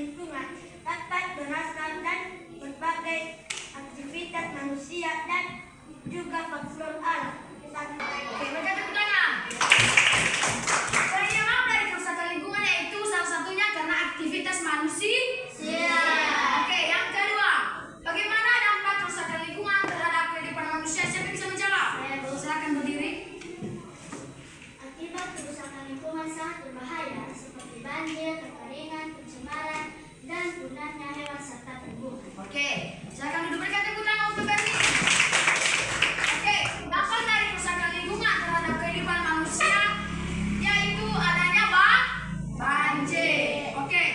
lingkungan dapat berasal dari berbagai aktivitas manusia dan juga faktor alam. Oke, mereka tepuk tangan. Penyebab dari kerusakan lingkungan yaitu salah satunya karena aktivitas manusia. Oke, yang kedua, bagaimana dampak kerusakan lingkungan terhadap kehidupan manusia? Siapa yang bisa menjawab? Silakan berdiri. Akibat kerusakan lingkungan sangat berbahaya seperti banjir, kekeringan, pencemaran, dan punahnya hewan serta tumbuhan. Oke, silakan duduk, berikan tepuk tangan untuk Berni. Oke, dampak dari kerusakan lingkungan terhadap kehidupan manusia yaitu adanya banjir. Oke.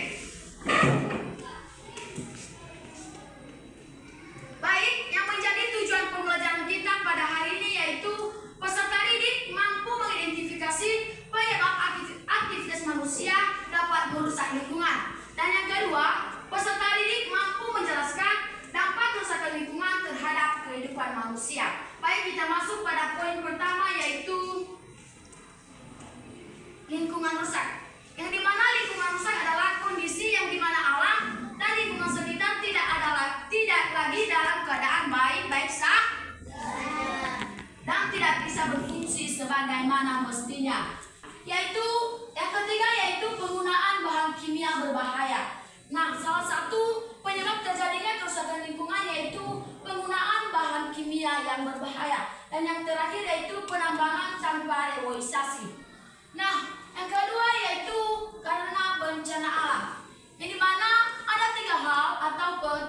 Baik, yang menjadi tujuan pembelajaran kita pada hari ini yaitu peserta didik mampu mengidentifikasi penyebab aktivitas manusia dapat merusak lingkungan. Dan yang kedua, peserta didik mampu menjelaskan dampak kerusakan lingkungan terhadap kehidupan manusia. Baik, kita masuk pada poin pertama yaitu lingkungan rusak. Yang dimana lingkungan rusak adalah kondisi yang dimana alam dan lingkungan sekitar tidak lagi dalam keadaan baik-baik saja dan tidak bisa berfungsi sebagaimana mestinya. Yaitu yang ketiga yaitu penggunaan bahan kimia berbahaya. Nah, salah satu penyebab terjadinya kerusakan lingkungan yaitu penggunaan bahan kimia yang berbahaya. Dan yang terakhir yaitu penambangan tanpa reboisasi. Nah, yang kedua yaitu karena bencana alam. Yang dimana ada tiga hal ataupun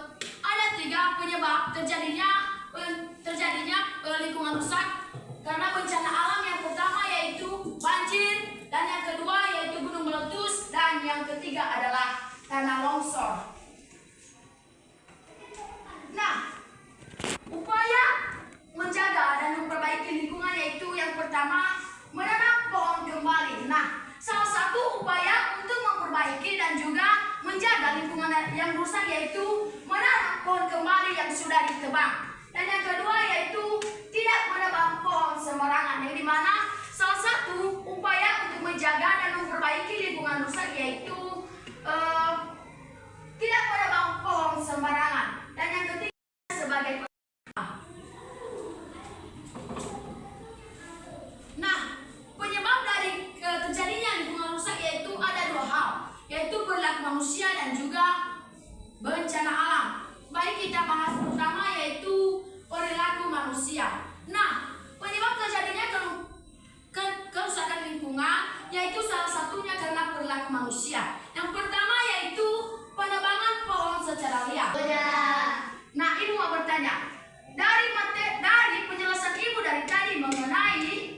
ada tiga penyebab terjadinya lingkungan rusak karena bencana alam. Yang pertama yaitu banjir, dan yang kedua yaitu gunung meletus, dan yang ketiga adalah tanah longsor. Nah, upaya menjaga dan memperbaiki lingkungan yaitu yang pertama menanam pohon kembali. Nah, salah satu upaya untuk memperbaiki dan juga menjaga lingkungan yang rusak yaitu menanam pohon kembali yang sudah ditebang. Dan yang kedua yaitu tidak menebang pohon sembarangan, yang dimana salah satu upaya untuk menjaga dan memperbaiki lingkungan rusak yaitu tidak menebang pohon sembarangan. Dan yang ketiga sebagai penyebab dari terjadinya lingkungan rusak yaitu ada dua hal, yaitu perilaku manusia dan juga bencana alam. Baik, kita bahas pertama yaitu perilaku manusia. Nah, penyebab terjadinya kerusakan lingkungan yaitu salah satunya karena perilaku manusia. Yang pertama yaitu penebangan pohon secara liar. Nah, ibu mau bertanya, dari penjelasan ibu dari tadi mengenai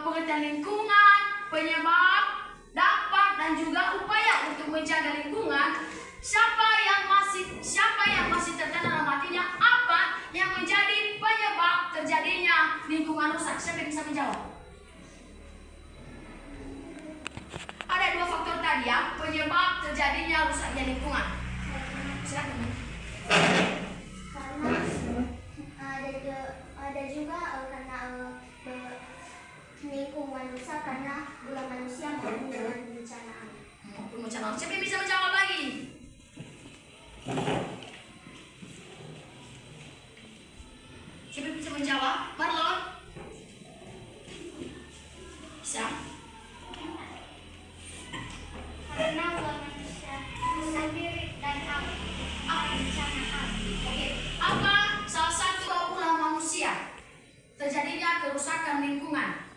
pengertian lingkungan, penyebab, dampak, dan juga upaya untuk menjaga lingkungan, siapa yang masih tertanam dalam hatinya apa yang menjadi penyebab terjadinya lingkungan rusak? Siapa yang bisa menjawab? Ada dua faktor tadi ya, penyebab terjadinya rusaknya lingkungan. Silakan. Karena ada juga karena lingkungan rusak karena ulah manusia maupun dengan bencana alam. Siapa yang bisa menjawab lagi? Siapa yang bisa menjawab? Marlon? Bisa? Karena ulah manusia sendiri dan bencana alam. Oke. Apa salah satu ulah manusia terjadinya kerusakan lingkungan?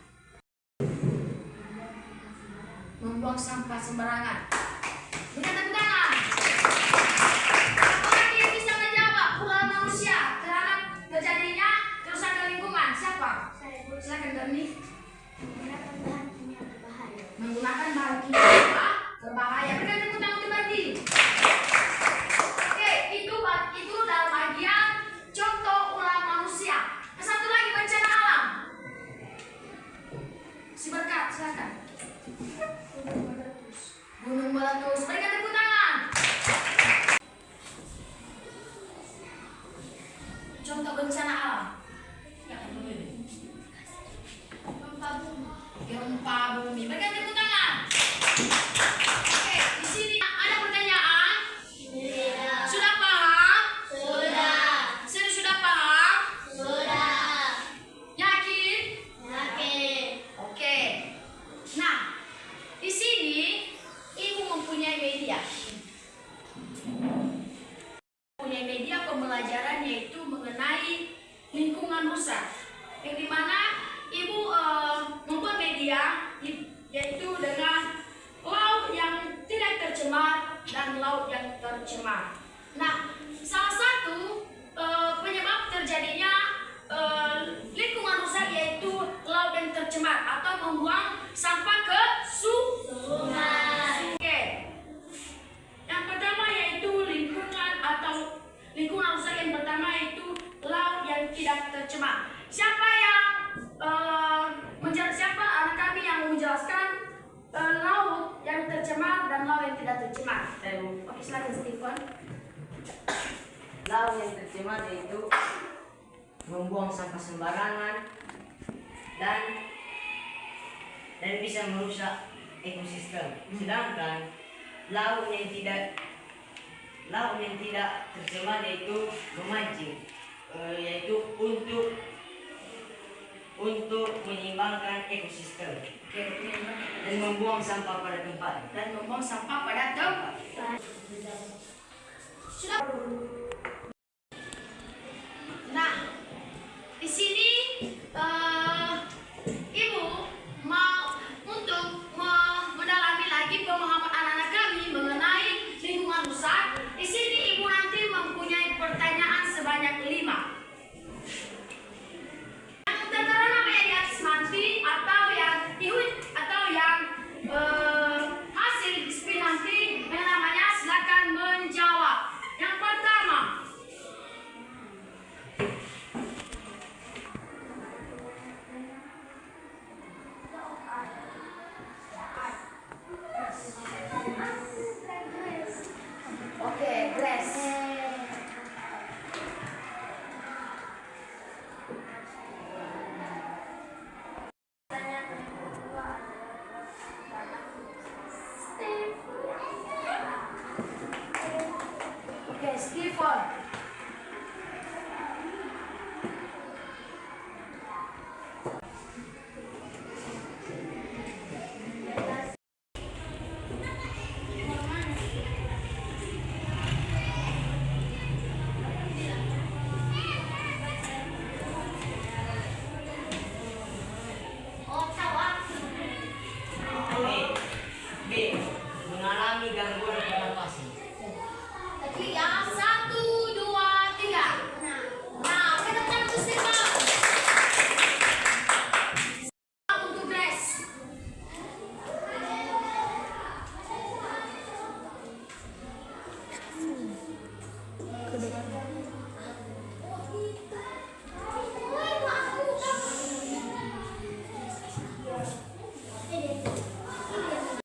Membuang sampah sembarangan. Berikan tepuk tangan. Siapa lagi yang bisa menjawab ulah manusia terhadap terjadinya kerusakan lingkungan? Siapa? Silakan Berni. Menggunakan bahan kimia berbahaya. Menggunakan bahan kimia berbahaya. Berikan tepuk tangan untuk Berni. Oke, itu dalam bagian contoh ulah manusia. Yang satu lagi bencana alam. Si Berkat, silakan. Gunung meletus. Berikan tepuk tangan. Contoh bencana alam. Gempa bumi. Berikan tepuk tangan. Oke, di sini ada pertanyaan. tidak tercemar. Siapa yang siapa anak kami yang menjelaskan laut yang tercemar dan laut yang tidak tercemar? Oke, silakan Stephen. Laut yang tercemar yaitu membuang sampah sembarangan dan bisa merusak ekosistem. Sedangkan laut yang tidak tercemar yaitu memancing, yaitu untuk menyeimbangkan ekosistem dan membuang sampah pada tempat. Sudah. Nah, di sini Ibu mau untuk mendalami lagi pemahaman anak-anak kami mengenai lingkungan rusak. Di sini Ibu nanti mempunyai pertanyaan sebanyak 5. Yang tertera namanya di atas nanti atau yang hasil spin nanti yang namanya silakan menjawab. Yang pertama, oke, glass. Oke, Stephen. B. Mengalami gangguan pernapasan. Tadi ya, 1, 2, 3. Nah, kita tekan untuk Stephen. Untuk glass.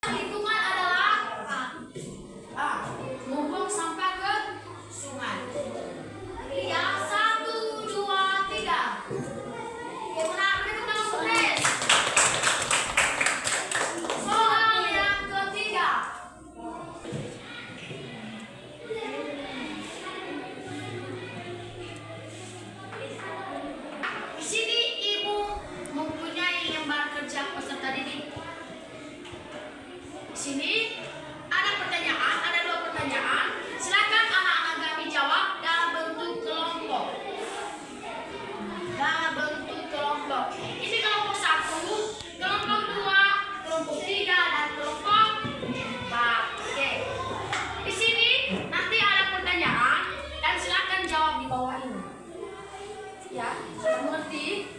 Lingkungan adalah membuang sampah ke sungai. Ya, 1, 2, 3. Oke, benar. Kita tekan untuk glass. Soal yang ketiga. Di sini Ibu mempunyai lembar kerja peserta didik. Di sini ada pertanyaan, ada 2 pertanyaan. Silakan anak-anak kami jawab dalam bentuk kelompok. Ini kelompok 1, kelompok 2, kelompok 3, dan kelompok 4. Oke. Di sini nanti ada pertanyaan dan silakan jawab di bawah ini. Ya, sudah mengerti?